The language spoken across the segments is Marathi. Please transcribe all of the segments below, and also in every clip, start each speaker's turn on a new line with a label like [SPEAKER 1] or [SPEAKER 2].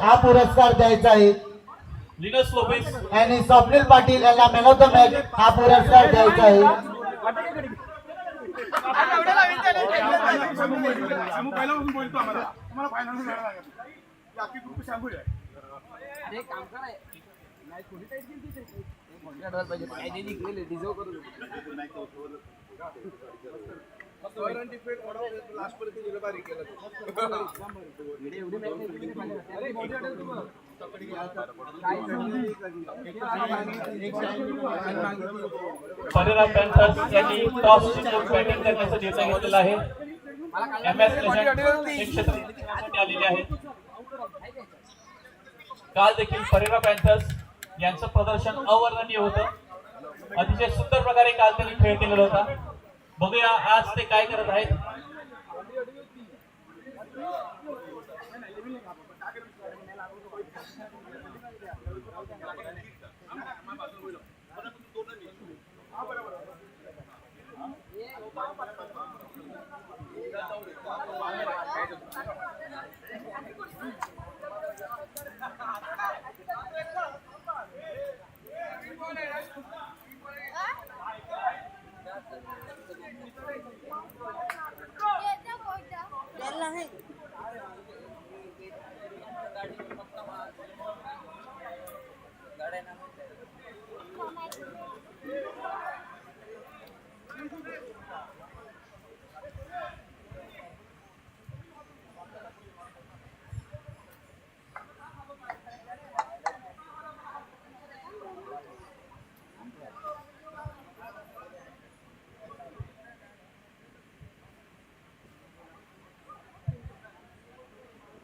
[SPEAKER 1] हा पुरस्कार द्यायचा आहे
[SPEAKER 2] लिनस लोपेस
[SPEAKER 1] आणि स्वप्नील पाटील यांना मॅन ऑफ द मॅच हा पुरस्कार द्यायचा आहे.
[SPEAKER 2] परेरा पॅन्थर्स यांनी टॉस जिंकून बॅटिंग करण्याचा निर्णय घेतलेला आहे. MS लेजंड हे क्षेत्ररक्षणासाठी आलेले आहेत. काल देखील परेरा पॅन्थर्स यांचं प्रदर्शन अवर्णनीय होतं. अतिशय सुंदर प्रकारे काल त्यांनी खेळ केलेला होता. बघूया आज ते काय करत आहेत.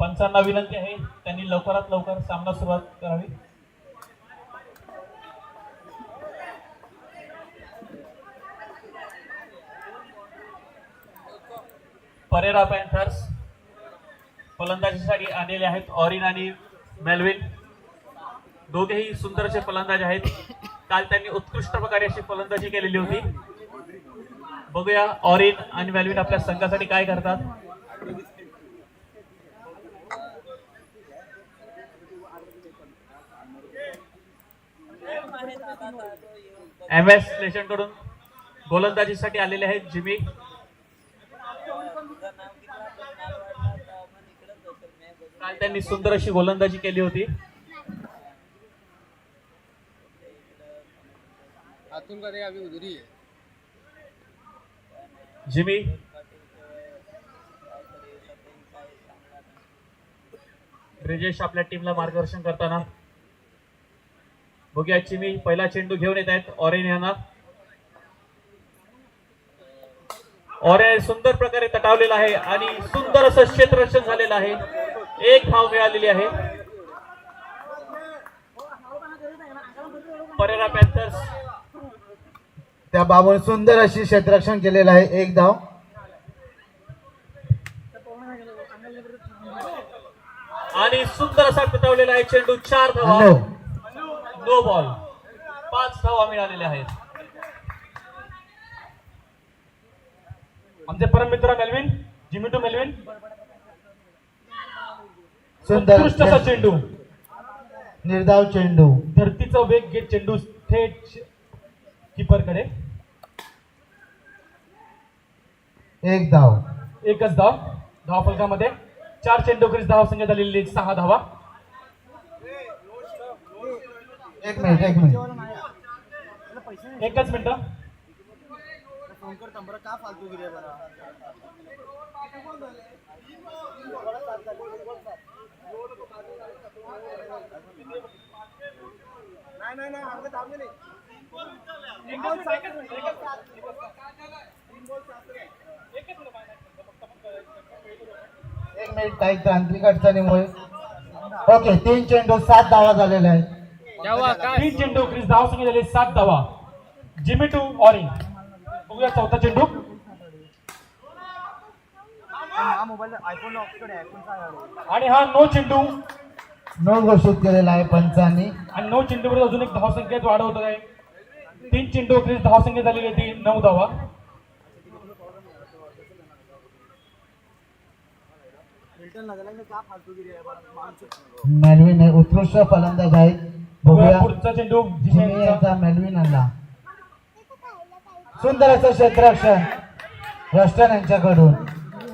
[SPEAKER 2] पंचांना विनंती आहे त्यांनी लवकरात लवकर सामना सुरुवात करावी. परेरा पॅन्थर्स फलंदाजीसाठी आलेले आहेत ऑरिन आणि मेल्विन. दोघेही सुंदर असे फलंदाज आहेत. काल त्यांनी उत्कृष्ट प्रकारे अशी फलंदाजी केलेली होती. बघूया ऑरिन आणि मेल्विन आपल्या संघासाठी काय करतात. MS लेजंड कडून गोलंदाजीसाठी आलेले आहेत जिमी. काल त्यांनी सुंदर अशी गोलंदाजी केली होती. जिमी ब्रिजेश आपल्या टीमला मार्गदर्शन करताना. बघूया जिमी पहिला चेंडू घेऊन येत आहेत ऑरेन यांना. ऑरेन सुंदर प्रकारे तटावलेला आहे आणि सुंदर असं क्षेत्ररक्षण झालेलं आहे. एक धाव मिळालेली आहे. परेरा पॅन्थर्स
[SPEAKER 1] त्या बाबून सुंदर अशी क्षेत्ररक्षण केलेलं आहे. एक धाव.
[SPEAKER 2] आणि सुंदर असा तटावलेला आहे चेंडू. 4 धावा. No ball. 5 धावा मिळालेल्या आहेत. आमचे परम मित्र मेल्विन, जिमी टू मेल्विन. उत्कृष्ट असा चेंडू.
[SPEAKER 1] निर्धाव चेंडू.
[SPEAKER 2] धरतीचा वेग घेत चेंडू थेट कीपर कडे.
[SPEAKER 1] एक धाव.
[SPEAKER 2] एकच धाव. धावफलकामध्ये 4 चेंडू करीत धाव संख्या झालेली 6 धावा.
[SPEAKER 1] एक मिनिट
[SPEAKER 2] एकच मिनिट.
[SPEAKER 1] एक मिनिट काही तांत्रिक अडचणीमुळे. ओके 3 चेंडू 7 धावा झालेल्या आहेत.
[SPEAKER 2] 3 चेंडू क्रिस धाव संख्या झाली 7 धावा. Jimmy to Orange. बघूया चौथा चेंडू. आणि हा नो चेंडू.
[SPEAKER 1] नो घोषित केलेला आहे पंचांनी.
[SPEAKER 2] आणि 9 चेंडूवर अजून एक धाव संख्येत वाढ होत आहे. 3 चेंडू क्रिस धाव संख्या झालेली होती 9 धावा.
[SPEAKER 1] मेलविन हे उत्कृष्ट फलंदाज आहेत. बघूया
[SPEAKER 2] पुढचा चेंडू
[SPEAKER 1] जिमी यांचा मेलविन आणला. सुंदर असं क्षेत्ररक्षण रस्टन यांच्याकडून,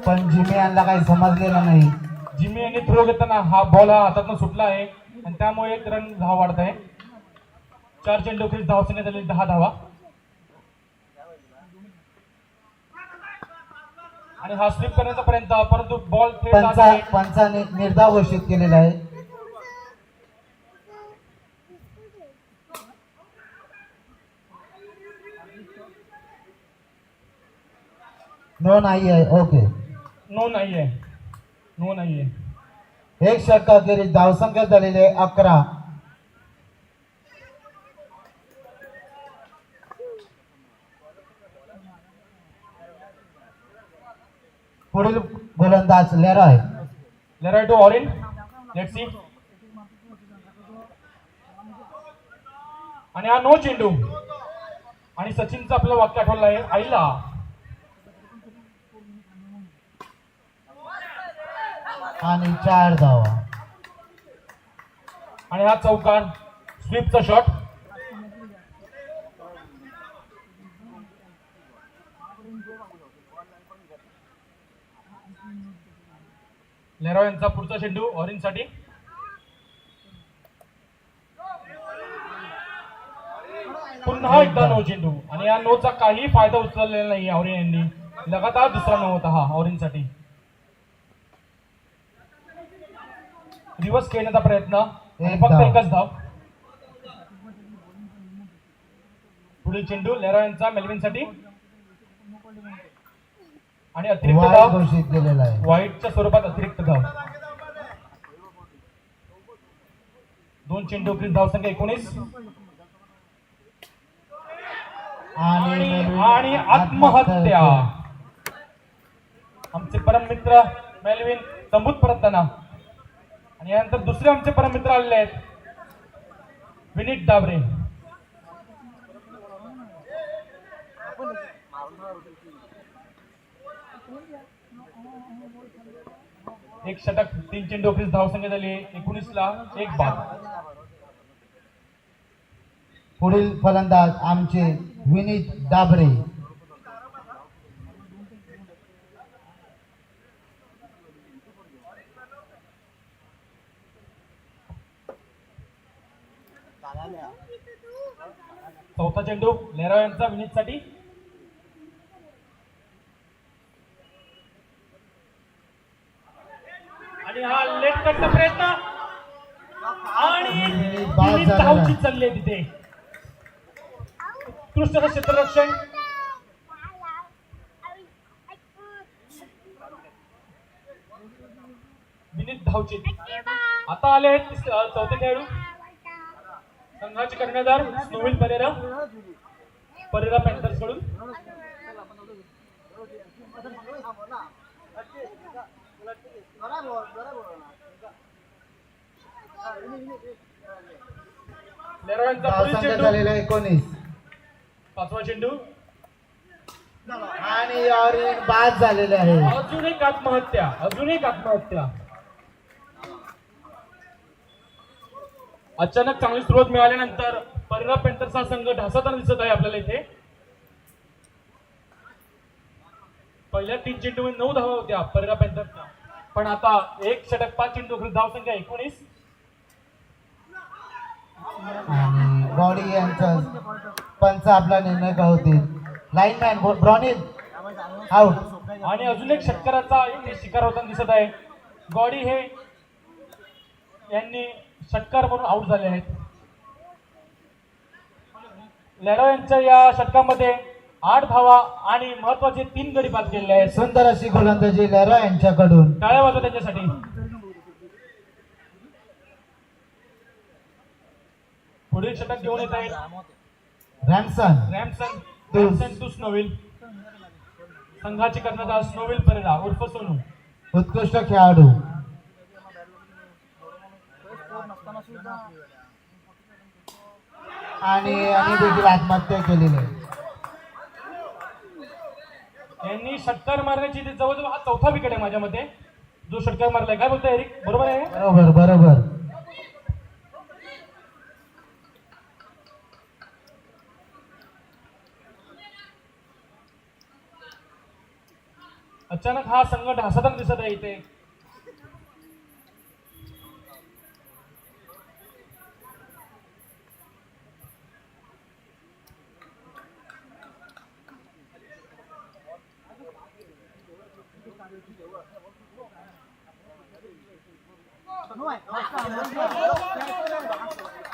[SPEAKER 1] पण जिमी यांना काही समजलेलं नाही.
[SPEAKER 2] जिमी यांनी थ्रो घेताना हा बॉल हातातून सुटला आहे आणि त्यामुळे एक रन धाव वाढत आहे. 4 चेंडू खेळ धाव संख्या झाली 10 धावा आणि हा स्लिप करण्याचा प्रयत्न, परंतु बॉल थेट जात आहे.
[SPEAKER 1] पंचाने निर्धाव घोषित केलेला आहे. नो नाही आहे. ओके,
[SPEAKER 2] नो नाहीये, नो नाहीये.
[SPEAKER 1] एक षटकाखेरीज धावसंख्या झालेली आहे 11. पुढील गोलंदाज Leroy.
[SPEAKER 2] Leroy to Orange. Let's see. आणि हा नो चेंडू आणि सचिनचं आपलं वाक्य आठवलं आहे, आईला.
[SPEAKER 1] आणि 4 धावा.
[SPEAKER 2] आणि हा चौकार स्वीपचा शॉट. लेरॉय यांचा पुढचा चेंडू ऑरेंज साठी. पुन्हा एकदा नो चेंडू आणि या नोचा काही फायदा उचललेला नाही ऑरेंज यांनी. लगातार दुसरा नो होता हा ऑरेंज साठी. रिव्हर्स खेळण्याचा प्रयत्न आणि फक्त एकच धाव. पुढील चेंडू लेरॉय यांचा मेलविन साठी आणि अतिरिक्त
[SPEAKER 1] वाईड
[SPEAKER 2] धाव
[SPEAKER 1] घोषित केलेला आहे.
[SPEAKER 2] वाईटच्या स्वरूपात अतिरिक्त धाव. 2 चेंडू खेळ धाव संख्या 19 आणि आत्महत्या. आमचे परम मित्र मेलविन तंबूत परतताना आणि यानंतर दुसरे आमचे परम मित्र आलेले आहेत विनीत डाबरे. एक षटक 3 चेंडू खेळ धाव संख्या झाली 19ला 1 बाद.
[SPEAKER 1] पुढील फलंदाज आमचे विनीत डाबरे.
[SPEAKER 2] चौथा चेंडू लेरॉय यांचा विनीत साठी आणि हा लेट करता प्रयत्न आणि विनीत धावची चालली आहे तिथे. उत्कृष्ट क्षेत्ररक्षण. विनीत धावची. आता आले आहेत चौथे खेळाडू संघाचे कर्णधार स्नोविल परेरा पॅन्थर्स कडून. लेरॉयचा पुढील चेंडू
[SPEAKER 1] झालेला 19.
[SPEAKER 2] पाचवा चेंडू
[SPEAKER 1] आणि ऑरेंज बाद झालेले आहे.
[SPEAKER 2] अजून एक आत्महत्या, अजून एक आत्महत्या. अचानक चांगली सुरुवात मिळाल्यानंतर परेरा पॅन्थर्सचा संघ ढासळताना दिसत आहे आपल्याला इथे. पहिल्या 3 चेंडू 9 धावा होत्या परेरा पॅन्थर्सच्या, पण आता एक षटक 5 चेंडू धाव संख्या 19.
[SPEAKER 1] आणि बॉडी यांचा पंच आपला निर्णय कळवतील. Lineman ब्रॉनिल out.
[SPEAKER 2] आणि अजून एक षटकाराचा इथे शिकार होताना दिसत आहे. गॉडी हे यांनी षटकार म्हणून आउट झाले आहेत. लेरॉय यांच्या या षटकामध्ये 8 धावा आणि महत्वाचे 3 गडी बाद केलेले आहेत.
[SPEAKER 1] सुंदर अशी गोलंदाजी लेरॉय यांच्याकडून.
[SPEAKER 2] टाळ्या वाजवा त्यांच्यासाठी. पुढील षटक घेऊन येत आहेत रॅमसन टू स्नोविल. संघाचे कर्णधार स्नोविल परेरा उर्फ सोनू.
[SPEAKER 1] उत्कृष्ट खेळाडू. आणि देखील आत्महत्या केलेली आहे.
[SPEAKER 2] यांनी षटकार मारण्याची जवळजवळ हा चौथा विकेट आहे माझ्या मते.
[SPEAKER 3] जो षटकार मारलाय. काय बोलतोय एरिक, बरोबर आहे?
[SPEAKER 1] बरोबर बरोबर.
[SPEAKER 3] अचानक हा संघ ढासळताना दिसत आहे इथे.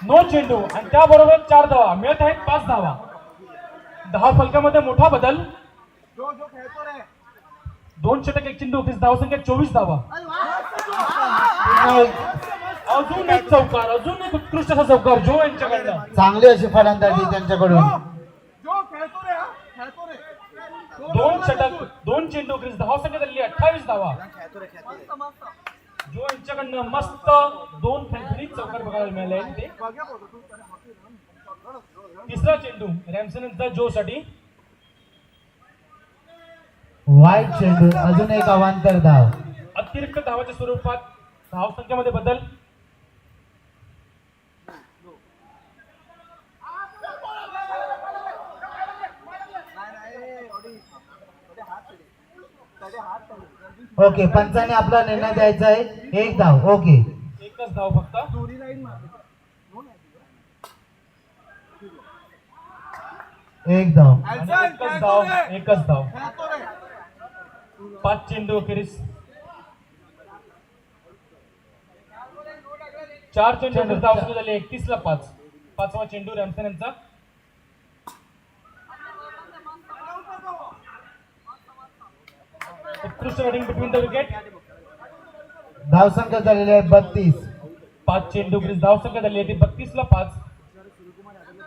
[SPEAKER 3] नो चेंडू आणि त्याबरोबर 4 धावा मिळत आहेत. 5 धावा. 10 फलकामध्ये मोठा बदल. 2 षटक 1 चेंडू 30 धावसंख्या 24 धावा. अजून एक चौकार, अजून एक उत्कृष्ट असा चौकार जो यांच्याकडनं.
[SPEAKER 1] चांगली अशी फलंदाजी त्यांच्याकडून.
[SPEAKER 3] 2 षटक 2 चेंडू 30 धावसंख्या झालेली 28 धावा. जो यांच्याकडनं मस्त 2 फणफणीत चौकार बघायला मिळाले. ते तिसरा चेंडू रॅमसन जो साठी.
[SPEAKER 1] वाईट चेंडू, अजून एक अवांतर धाव.
[SPEAKER 3] अतिरिक्त धावाच्या स्वरूपात धावसंख्येमध्ये बदल.
[SPEAKER 1] ओके, पंचाने आपला निर्णय द्यायचा आहे. 1 धाव. ओके,
[SPEAKER 3] एकच धाव फक्त.
[SPEAKER 1] 1 धाव.
[SPEAKER 3] आणि एकच धाव, एकच धाव. 5 चेंडू अखेरीस. 4 चेंडू धावसंख्या झाली 31 ला 5. 5वा चेंडू रॅमसन यांचा. उत्कृष्ट रनिंग बिटवीन द विकेट.
[SPEAKER 1] धावसंख्या झालेली आहे 32.
[SPEAKER 3] 5 चेंडू ग्रीस धावसंख्या झाली आहे 32 ला 5.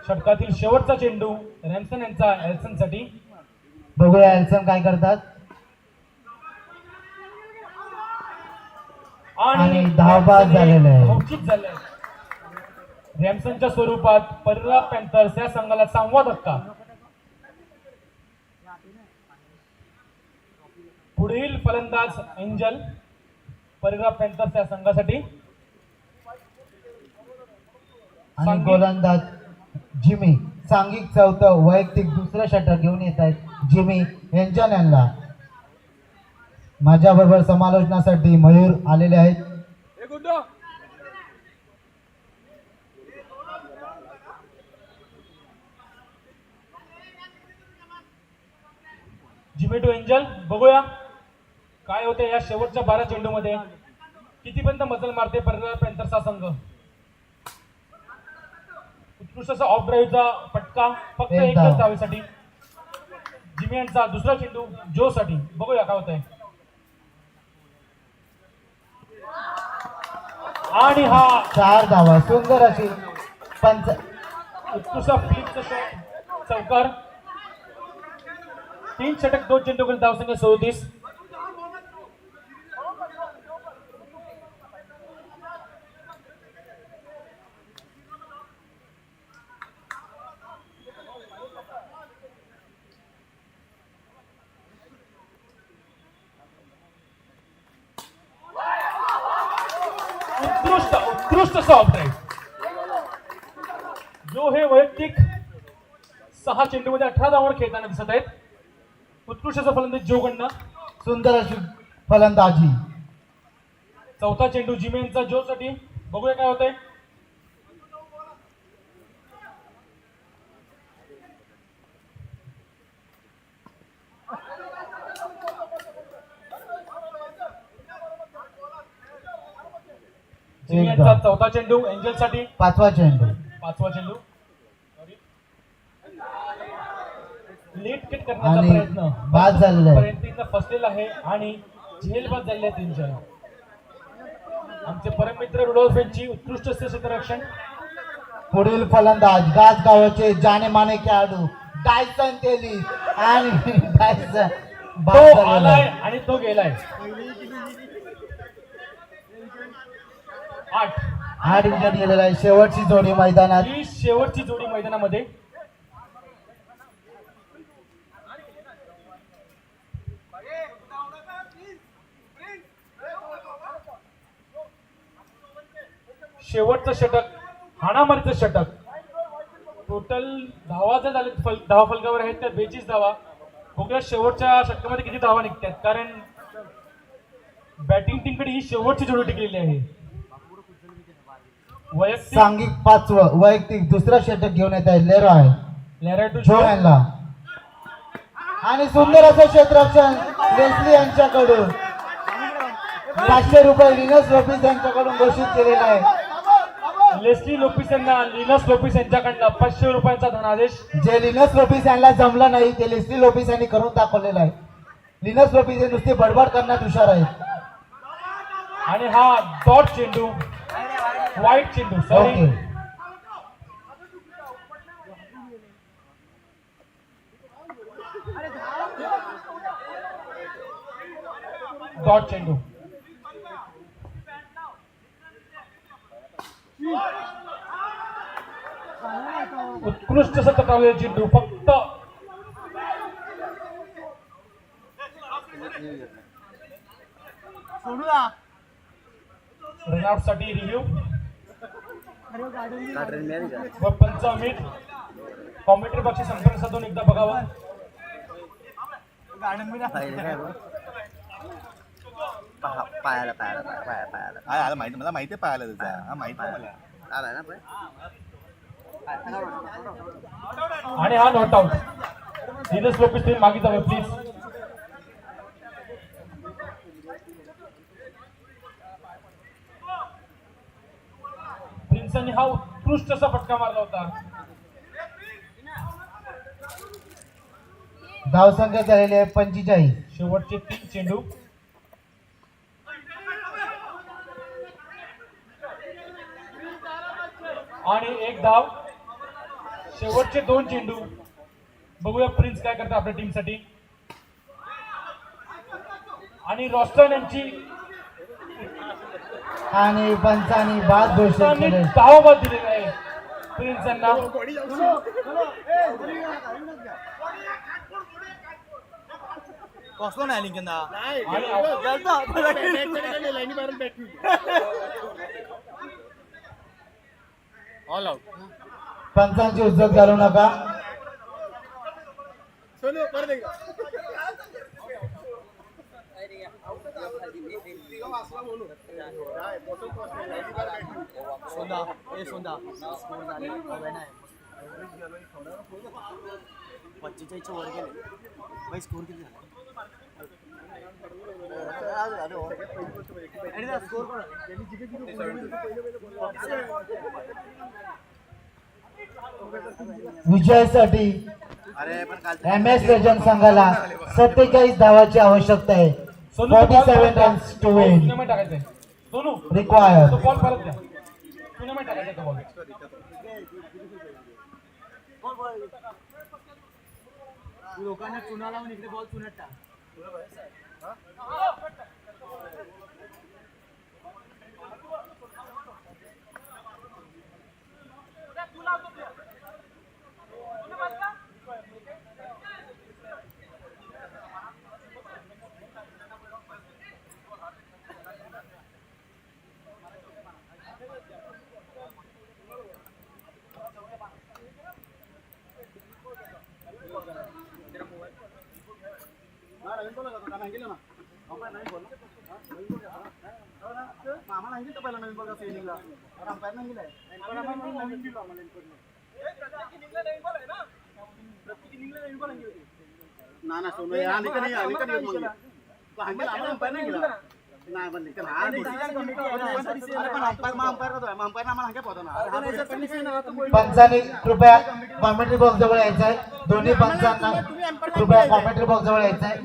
[SPEAKER 3] षटकातील शेवटचा चेंडू रॅमसन यांचा एल्सन साठी.
[SPEAKER 1] बघूया एल्सन काय करतात. आणि धावबाद झालेला आहे.
[SPEAKER 3] धावचीत झालाय. रॅमसनच्या स्वरूपात परिराग पॅन्थर्स या संघाला 6वा धक्का. पुढील फलंदाज एंजल परिराग पॅन्थर्स या संघासाठी.
[SPEAKER 1] आणि गोलंदाज जिमी. सांघिक चौथं वैयक्तिक दुसरं षटक घेऊन येत आहेत जिमी एंजल यांना. माझ्याबरोबर समालोचनासाठी मयूर आलेले आहेत.
[SPEAKER 3] Jimmy to Angel. बघूया काय होते या शेवटच्या 12 चेंडू मध्ये. कितीपर्यंत मजल मारते परिराग पॅन्थर्स हा संघ. उत्कृष्ट असा ऑफ ड्राईव्हचा फटका फक्त
[SPEAKER 1] एक
[SPEAKER 3] एकच
[SPEAKER 1] धाव.
[SPEAKER 3] धावेसाठी. जिमी यांचा दुसरा चेंडू जो साठी. बघूया काय होतंय. आणि हा
[SPEAKER 1] 4 धावा. सुंदर अशी
[SPEAKER 3] उत्कृष्ट फ्लिपचा शॉट चौकार. 3 षटक 2 चेंडू धावसंख्या 37. उत्कृष्ट ऑफ ड्राईव्ह जो हे वैयक्तिक 6 चेंडू मध्ये 18 धावांवर खेळताना दिसत आहेत. उत्कृष्ट असा फलंदाज जो कडनं.
[SPEAKER 1] सुंदर अशी फलंदाजी.
[SPEAKER 3] चौथा चेंडू जिमी यांचा जो साठी. बघूया काय होतंय. जिमी यांचा चौथा चेंडू एंजल साठी.
[SPEAKER 1] 5वा चेंडू.
[SPEAKER 3] 5वा चेंडू. लेट किट करण्याचा
[SPEAKER 1] आणि
[SPEAKER 3] प्रयत्न
[SPEAKER 1] बाद झालेला आहे.
[SPEAKER 3] पर्यंत फसलेला आहे आणि झेलबाद झालेले आहेत त्यांच्या. आमचे परममित्र रुडोल्फ यांची उत्कृष्ट क्षेत्ररक्षण.
[SPEAKER 1] पुढील फलंदाज गावचे जाने माने खेळाडू डायसन तेली. आणि डायसन बाद
[SPEAKER 3] तो
[SPEAKER 1] झालेला
[SPEAKER 3] आलाय
[SPEAKER 1] आहे.
[SPEAKER 3] आणि तो गेलाय.
[SPEAKER 1] 8 विकेट गेलेला आहे. शेवटची जोडी मैदानात.
[SPEAKER 3] ही शेवटची जोडी मैदानामध्ये. शेवटचं षटक, हाणामारीचं षटक. टोटल धावा जर झाले धावा फलकावर आहेत त्या 42 धावा. बघूया शेवटच्या षटकामध्ये किती धावा निघतात, कारण बॅटिंग टीमकडे ही शेवटची जोडी टिकलेली आहे. वैयक्तिक
[SPEAKER 1] सांघिक 5वं वैयक्तिक दुसरा षटक घेऊन येत आहे लेरॉय
[SPEAKER 3] लेराय टू
[SPEAKER 1] जोहनला आणि सुंदर असं क्षेत्ररक्षण लेस्ली यांच्याकडून. 500 रुपये लिनस लोपिस यांच्याकडून घोषित केलेला आहे.
[SPEAKER 3] लेस्ली लोपिस यांना लिनस लोपिस यांच्याकडनं 500 रुपयांचा धनादेश.
[SPEAKER 1] जे लिनस लोपिस यांना जमलं नाही ते लेस्ली लोपिस यांनी करून दाखवलेलं आहे. लिनस लोपिस हे नुसते बडबड करण्यात हुशार आहेत.
[SPEAKER 3] आणि हा डॉट चेंडू, वाईट चेंडू, सॉरी.
[SPEAKER 1] ओके
[SPEAKER 3] डॉट चेंडू. उत्कृष्ट शतकावलेला चेंडू, फक्त रनआउट साठी रिव्ह्यू व पंच अमित कॉमेंट्री पक्षी संपर्क साधून एकदा बघावा.
[SPEAKER 4] पायाला माहिती, मला माहिती आहे पायाला त्याचा. हा माहिती आहे मला. आलाय ना
[SPEAKER 3] आणि हा नॉट आउट. लिनस लोपिस तुम्ही मागे जावे प्लीज. प्रिन्सनी हा उत्कृष्ट असा फटका मारला होता.
[SPEAKER 1] धावसंख्या झालेली आहे 45.
[SPEAKER 3] शेवटचे 3 चेंडू. आणि 1 धाव. शेवटचे 2 चेंडू. बघूया प्रिन्स काय करतात आपल्या टीमसाठी. आणि रॉस्टन यांची
[SPEAKER 1] आणि पंचांनी बाद घोषित केले.
[SPEAKER 3] धावबाद दिलेला आहे प्रिन्स यांना.
[SPEAKER 4] कसलो नाही लिंक ऑल आउट.
[SPEAKER 1] पंचांची उद्योग घालू नका.
[SPEAKER 4] पंचेचाळीसच्या वर गेले. स्कोर किती झाला?
[SPEAKER 1] विजयासाठी
[SPEAKER 4] अरे पण काल
[SPEAKER 1] MS लेजंड संघाला 47 धावाची आवश्यकता आहे. 47 रन्स टू विन
[SPEAKER 3] टुर्नामेंट टाकायचंय. सोनू
[SPEAKER 1] रिक्वायर्ड.
[SPEAKER 3] तो बॉल परत द्या. टुर्नामेंट टाकायचा तो बॉल.
[SPEAKER 4] लोकांना चुना लावून इकडे बॉल चुनत टाक. ना सोनू यार निकल नाही पण निकल
[SPEAKER 1] पंचांनी कृपया कॉमेंट्री बॉक्स जवळ यायचं आहे. दोन्ही पंचांना कृपया कॉमेंट्री बॉक्स जवळ यायचं आहे.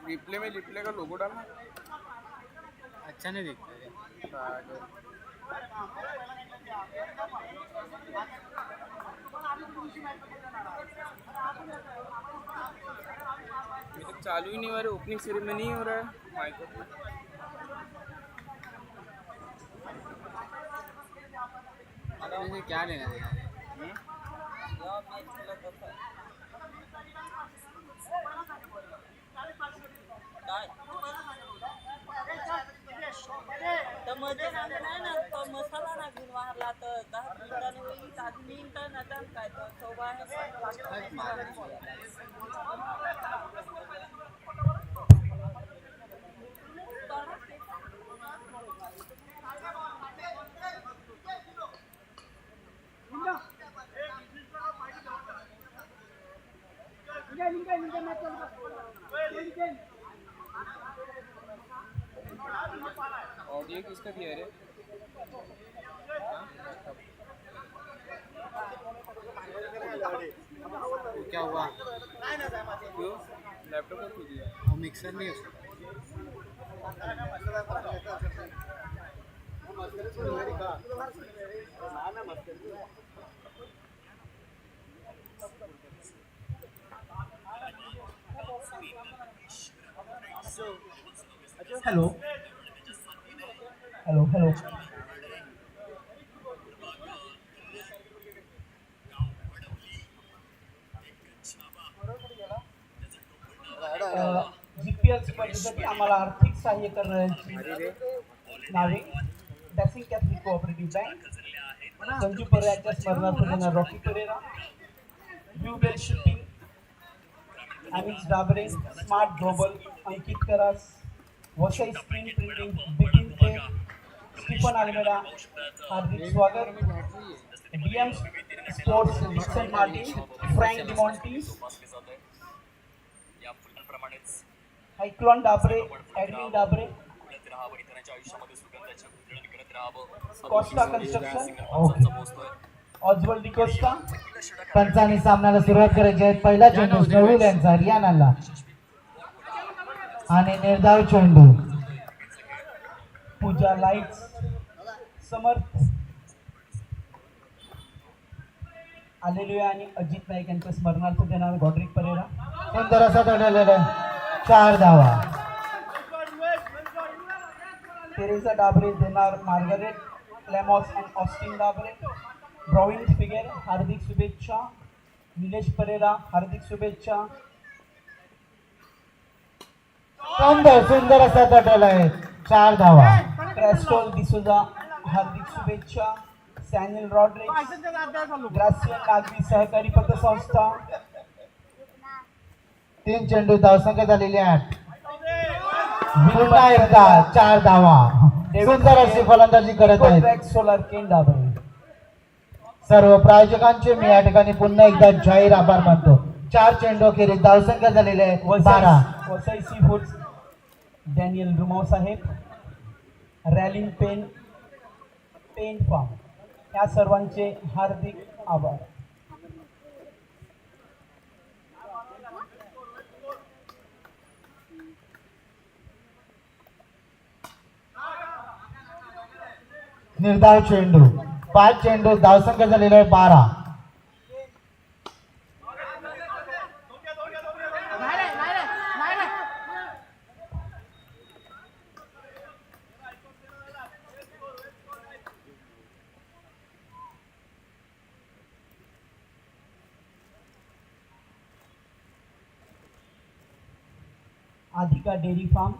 [SPEAKER 5] रिप्ले में रिप्ले का लोगो डालना
[SPEAKER 6] अच्छा नहीं दिखता है।
[SPEAKER 5] ये तो चालू ही नहीं हो रहा, ओपनिंग सेरेमनी ही हो रहा है माइक
[SPEAKER 6] इसे क्या लेना देना है?
[SPEAKER 7] तर मध्ये सांगा नाही ना तो मसाला ना घेऊन वाहरला तर 10 मिनिटांनी होईल आधी मिनिटं ना तर काय तर तो बाहेर
[SPEAKER 5] ऑडियो किसका दिया रे?
[SPEAKER 6] तो क्या हुआ?
[SPEAKER 5] क्यों लैपटॉप का क्यों दिया?
[SPEAKER 6] वो मिक्सर नहीं है उसका।
[SPEAKER 1] हॅलो हॅलो हॅलो
[SPEAKER 8] GPL स्पर्धेसाठी आम्हाला आर्थिक सहाय्य करणाऱ्यांची नावे dashing Catholic cooperative bank, Sanju पर्याच्या स्मरणार्थ देणार Rocky Pereira, bluebell shipping, Amit Dabre, smart global, Ankit Karas, Vasai screen printing, Bipin K, Stephen Almeida, हार्दिक स्वागत, DM स्पोर्ट्स, विक्सन मार्टिन, फ्रँक डिमॉन्टी, हायक्लॉन डाबरे, ॲडमिन डाबरे, कॉस्टा कन्स्ट्रक्शन, ऑजवल डिकोस्टा.
[SPEAKER 1] पंचांनी सामन्याला सुरुवात करायची आहे. पहिला चेंडू स्नोव्हिल यांचा रियानाला आणि निर्धाव चेंडू
[SPEAKER 8] पूजा लाईट्स, समर्थ आलेलुया आणि अजित नाईक यांच्या स्मरणार्थ देणार गॉड्रिक परेरा.
[SPEAKER 1] सुंदर असा तडलेला 4 धावा.
[SPEAKER 8] तेरेसा डाबरे देणार मार्गारेट लॅमॉस अँड ऑस्टिन डाबरे. ब्रॉविन फिगेर हार्दिक शुभेच्छा. निलेश परेरा हार्दिक शुभेच्छा.
[SPEAKER 1] सुंदर असा तटला आहे. 4 धावा.
[SPEAKER 8] क्रॅस्टोल डिसोजा हार्दिक शुभेच्छा. सॅन्युअल रॉड्रिक्स, ग्रासियन नागरी सहकारी पतसंस्था.
[SPEAKER 1] 3 चेंडू धावसंख्या झालेली 8. पुन्हा एकदा 4 धावा. सुंदर अशी फलंदाजी करत आहेत
[SPEAKER 8] सोलार केन डाबरे.
[SPEAKER 1] सर्व प्रायोजकांचे मी या ठिकाणी पुन्हा एकदा जाहीर आभार मानतो. 4 चेंडू अखेरीस धावसंख्या झालेली आहे 12.
[SPEAKER 8] वसई सी फूड्स डॅनियल रुमाव साहेब, रॅलिंग पेन फार्म या सर्वांचे हार्दिक आभार.
[SPEAKER 1] निर्धाव चेंडू 5 चेंडू धावसंख्या झालेली आहे 12.
[SPEAKER 8] आधिका डेअरी फार्म,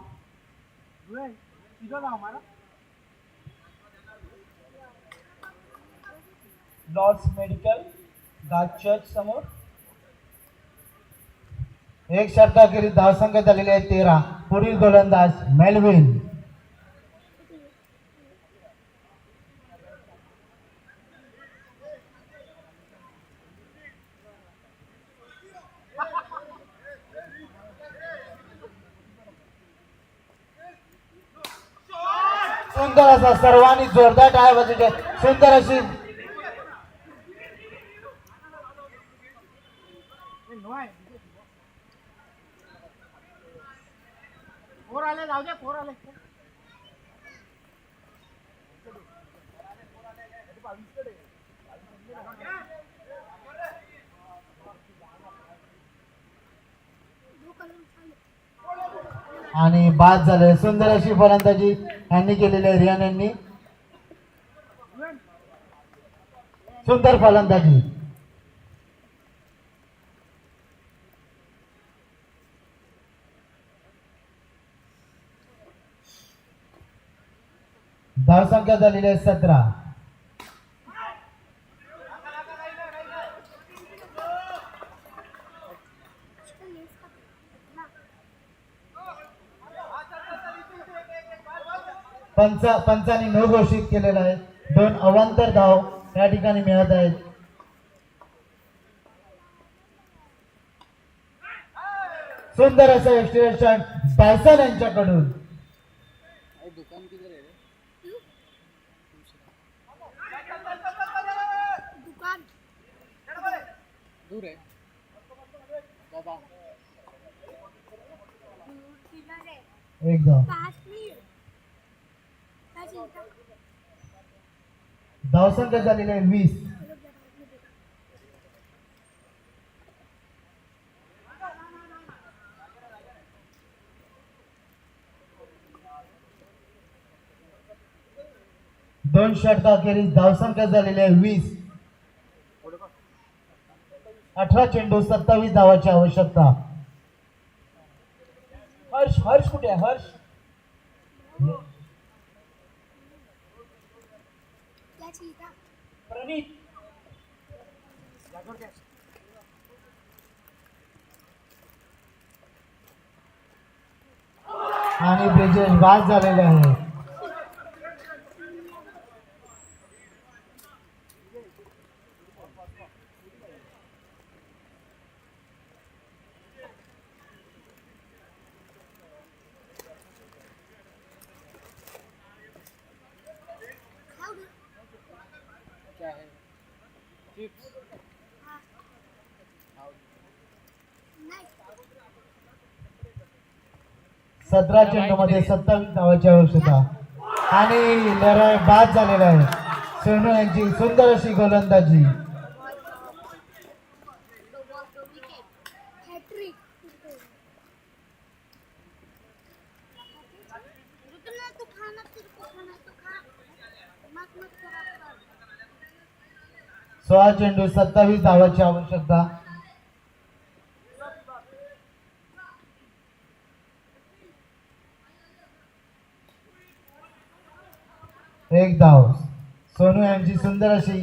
[SPEAKER 8] लॉर्ड्स मेडिकल गाज चर्च समोर.
[SPEAKER 1] एक षटकाखेरीस धावसंख्या झालेली आहे 13. पुढील गोलंदाज मेल्विन. सुंदर असा सर्वांनी जोरदार टाळ्या वाजवल्या. सुंदर अशी आणि बाद झाले. सुंदर अशी फलंदाजी यांनी केलेली आहे. रियान यांनी सुंदर फलंदाजी. धावसंख्या झालेली आहे 17. पंचांनी नो घोषित केलेला आहे. 2 अवांतर धाव या ठिकाणी मिळत आहेत. सुंदर असं एक्स्ट्रा शॉट बायसन यांच्याकडून.
[SPEAKER 6] दुकान किधर है रे? दूर है दादा.
[SPEAKER 1] एक धाव. धावसंख्या झालेली आहे 20. दोन षटका अखेरीस धावसंख्या झालेली आहे 20. 18 चेंडू 27 धावाची आवश्यकता.
[SPEAKER 8] हर्ष कुठे आहे? हर्ष प्रणीत
[SPEAKER 1] आणि ब्रिजेश बाद झालेले आहे.
[SPEAKER 6] क्या है? चिप्स.
[SPEAKER 1] 17 चेंडू मध्ये 27 धावाची आवश्यकता. आणि लढाई बाद झालेला आहे. सोनू यांची सुंदर अशी गोलंदाजी. सोळा चेंडू 27 धावाची आवश्यकता. एक धाव. सोनू यांची सुंदर अशी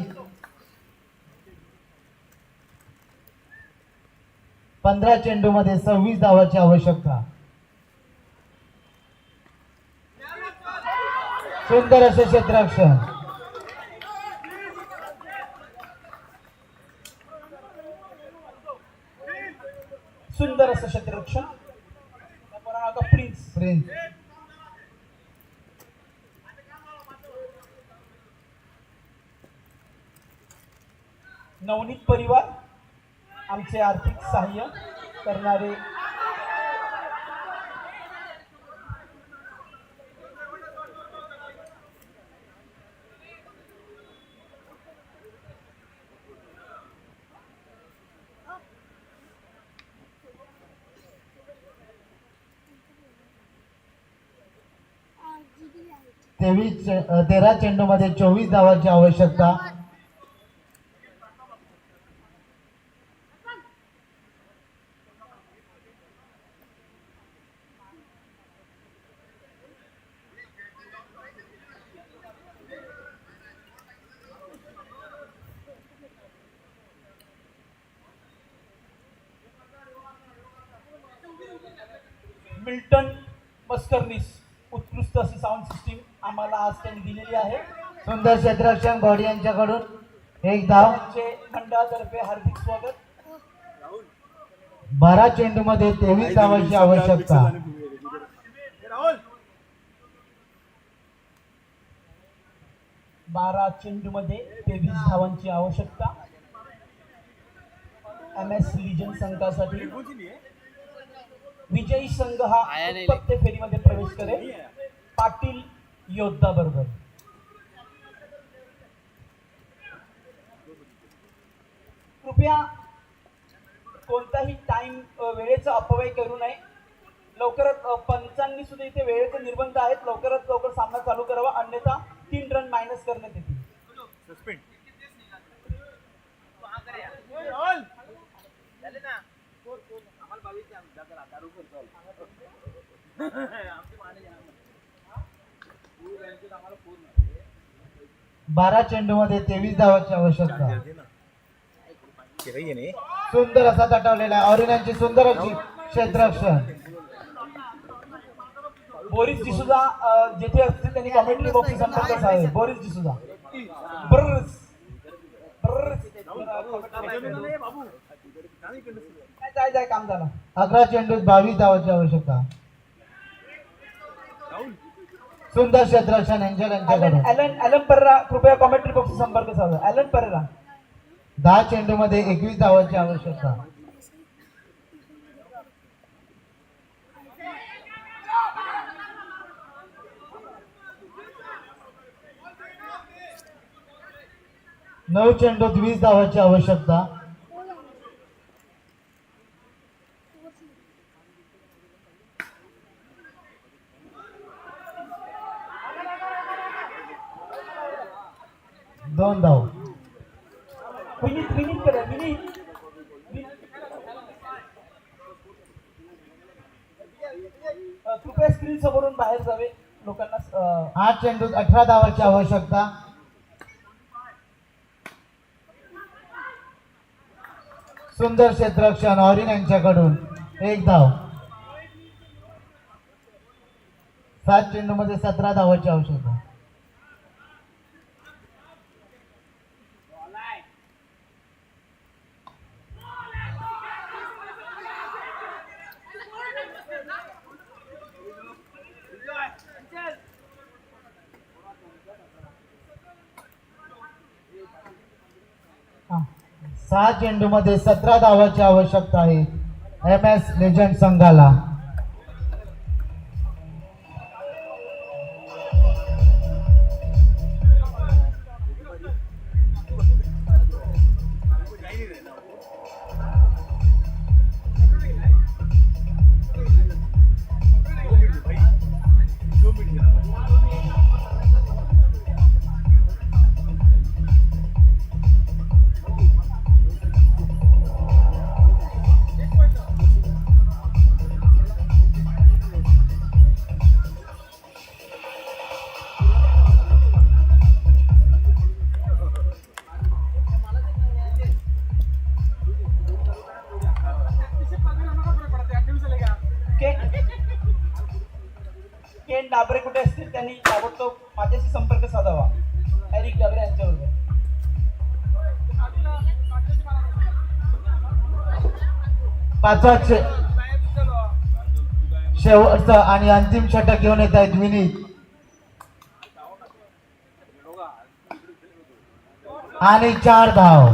[SPEAKER 1] 15 चेंडू मध्ये 26 धावाची आवश्यकता. सुंदर असे क्षेत्ररक्षण.
[SPEAKER 8] सुंदर असं क्षेत्ररक्षण.
[SPEAKER 1] प्रिन्स
[SPEAKER 8] नवनीत परिवार आमचे आर्थिक सहाय्य करणारे
[SPEAKER 1] तेवीस 13 चेंडू मध्ये 24 धावाची आवश्यकता.
[SPEAKER 8] मिल्टन मस्करनीस उत्कृष्ट अशी साऊंड सिस्टीम आम्हाला आज त्यांनी दिलेली आहे.
[SPEAKER 1] सुंदर क्षेत्ररक्षण घोडी यांच्याकडून एक धाव.
[SPEAKER 8] त्यांचे मंडळातर्फे हार्दिक स्वागत.
[SPEAKER 1] 12 चेंडू मध्ये 23 धावाची आवश्यकता.
[SPEAKER 8] 12 चेंडू मध्ये 23 धावांची आवश्यकता. MS लिजन संघासाठी विजयी संघ हा उपांत्य फेरीमध्ये प्रवेश करेल पाटील योद्धा बरोबर. कृपया कोणताही टाइम वेळेचा अपव्यय करू नये. लवकरात पंचांनी सुद्धा इथे वेळेचे निर्बंध आहेत. लवकरात लवकर सामना चालू करावा अन्यथा 3 रन मायनस करण्यात येतील.
[SPEAKER 1] बारा चेंडूमध्ये 23 धावांची आवश्यकता. सुंदर असा तटवलेला आहे. ऑरिन यांची सुंदर अशी क्षेत्ररक्षण.
[SPEAKER 8] बोरिस डिसूजा जेथे असतील त्यांनी कमेंट्री बॉक्स संपर्क साधावे. बोरिस डिसूजा ब्रर्स जाय जाय काम झालं.
[SPEAKER 1] 11 चेंडूत 22 धावांची आवश्यकता. सुंदर क्षेत्ररक्षण यांच्याकडून.
[SPEAKER 8] ॲलन परेरा कृपया कमेंट्री बॉक्स संपर्क साधा. ॲलन परेरा
[SPEAKER 1] 10 चेंडूमध्ये 21 धावांची आवश्यकता. नऊ चेंडूत 20 धावांची आवश्यकता. दोन धाव.
[SPEAKER 8] विनीत करा विनीत. कृपया स्क्रीन समोरून बाहेर जावे लोकांना.
[SPEAKER 1] 8 चेंडूत 18 धावांची आवश्यकता. सुंदर क्षेत्ररक्षण ऑरिन यांच्याकडून 1 धाव. 7 चेंडूमध्ये 17 धावांची आवश्यकता.
[SPEAKER 8] हा
[SPEAKER 1] 6 चेंडूमध्ये 17 धावांची आवश्यकता आहे MS लेजंड संघाला.
[SPEAKER 8] केन डाबरे कुठे असतील त्यांनी ताबडतोब माझ्याशी संपर्क साधावा. एरिक डाबरे यांच्याबरोबर.
[SPEAKER 1] पाचवा शेवटचा आणि अंतिम षटक घेऊन येत आहेत विनीत. आणि 4 धाव.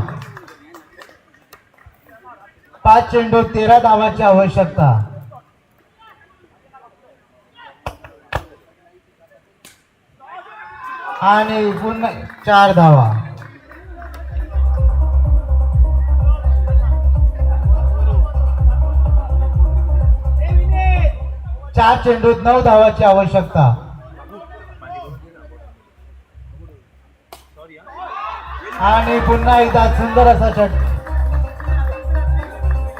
[SPEAKER 1] 5 चेंडूत 13 धावांची आवश्यकता. आणि पुन्हा 4 धावा. चार चेंडूत 9 धावांची आवश्यकता. आणि पुन्हा एकदा सुंदर असा षट.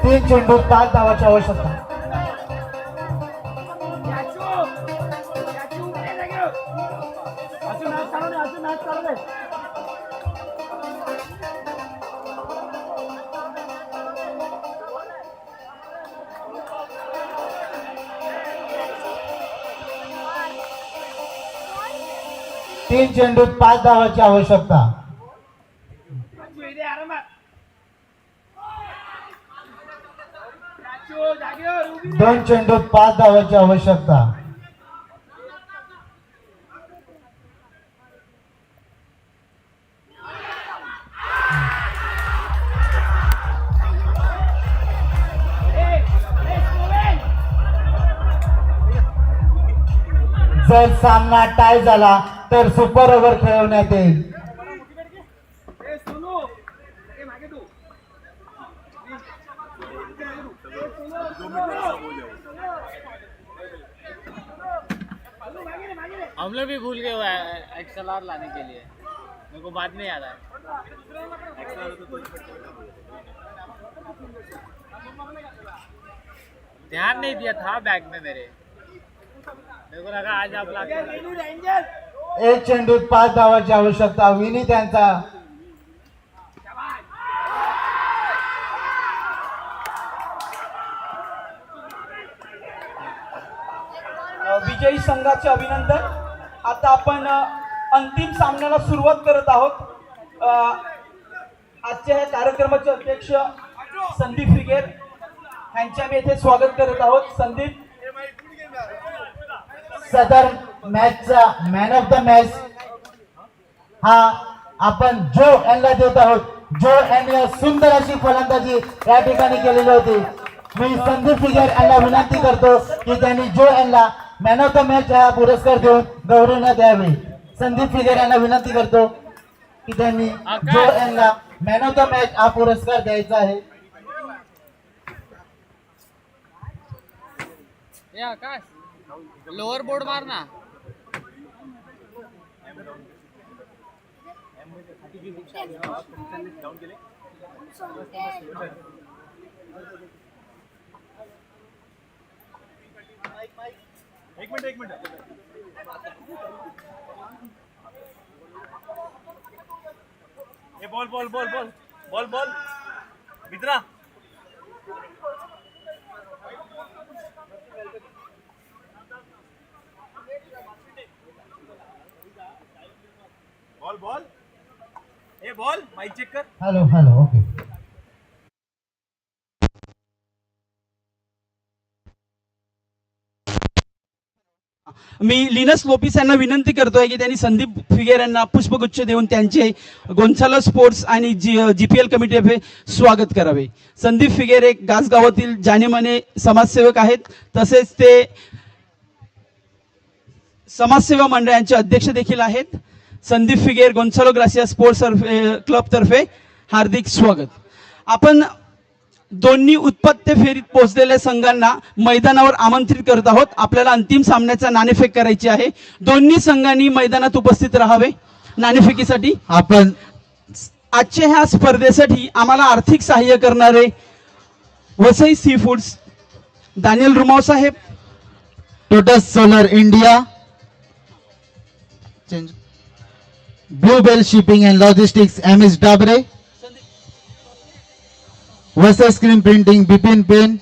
[SPEAKER 1] 3 चेंडूत 5 धावांची आवश्यकता. तीन चेंडूत 5 धावांची आवश्यकता. 2 चेंडूत 5 धावांची आवश्यकता. जर सामना टाय झाला तर सुपर ओव्हर खेळवण्यात येईल.
[SPEAKER 6] हम लोग भी भूल गए हुआ है XLR लाने के लिए, मेरे को बाद में याद आया. ध्यान नहीं दिया था बैग में मेरे को लगा आज आप ला के.
[SPEAKER 1] एक चेंडूत 5 धावांची आवश्यकता. विनीत यांचा
[SPEAKER 8] विजयी संघाचे अभिनंदन. आता आपण अंतिम सामन्याला सुरुवात करत आहोत. आजच्या या कार्यक्रमाचे अध्यक्ष संदीप फिगेर यांचे आम्ही येथे स्वागत करत आहोत. संदीप,
[SPEAKER 1] सदर मॅचचा मॅन ऑफ द मॅच हा आपण जो यांना देत आहोत. जो यांनी सुंदर अशी फलंदाजी या ठिकाणी केलेली होती. मी संदीप फिगर यांना विनंती करतो की त्यांनी जो यांना मॅन ऑफ द मॅच हा पुरस्कार देऊन गौरवण्यात यावे. संदीप फिगर यांना विनंती करतो की त्यांनी जो यांना मॅन ऑफ द मॅच हा पुरस्कार द्यायचा आहे.
[SPEAKER 6] या आकाश लोअर बोर्ड मारना.
[SPEAKER 4] एक minute ball ball ball ball ball ball मित्रा बॉल बॉल ए बॉल माइक चेक कर.
[SPEAKER 1] Hello hello okay.
[SPEAKER 9] मी लिनस लोपिस यांना विनंती करतोय की त्यांनी संदीप फिगेर यांना पुष्पगुच्छ देऊन त्यांचे गोंसालो स्पोर्ट्स आणि GPL कमिटीचे स्वागत करावे. संदीप फिगेर एक गासगावातील जानेमाने समाजसेवक आहेत. तसेच ते समाजसेवा मंडळाचे अध्यक्ष देखील आहेत. संदीप फिगेर गोंसालो ग्रासिया स्पोर्ट्स क्लब तर्फे हार्दिक स्वागत. आपण दोन्ही उपांत्य फेरीत पोहोचलेल्या संघांना मैदानावर आमंत्रित करत आहोत. आपल्याला अंतिम सामन्याचा नाणेफेक करायची आहे. दोन्ही संघांनी मैदानात उपस्थित राहावे नाणेफेकीसाठी.
[SPEAKER 1] आपण
[SPEAKER 9] आजच्या ह्या स्पर्धेसाठी आम्हाला आर्थिक सहाय्य करणारे Vasai C foods, Daniel Rumao साहेब,
[SPEAKER 1] टोटस solar India, blue bell shipping and logistics MS Dabre, Vasai screen printing Bipin pen,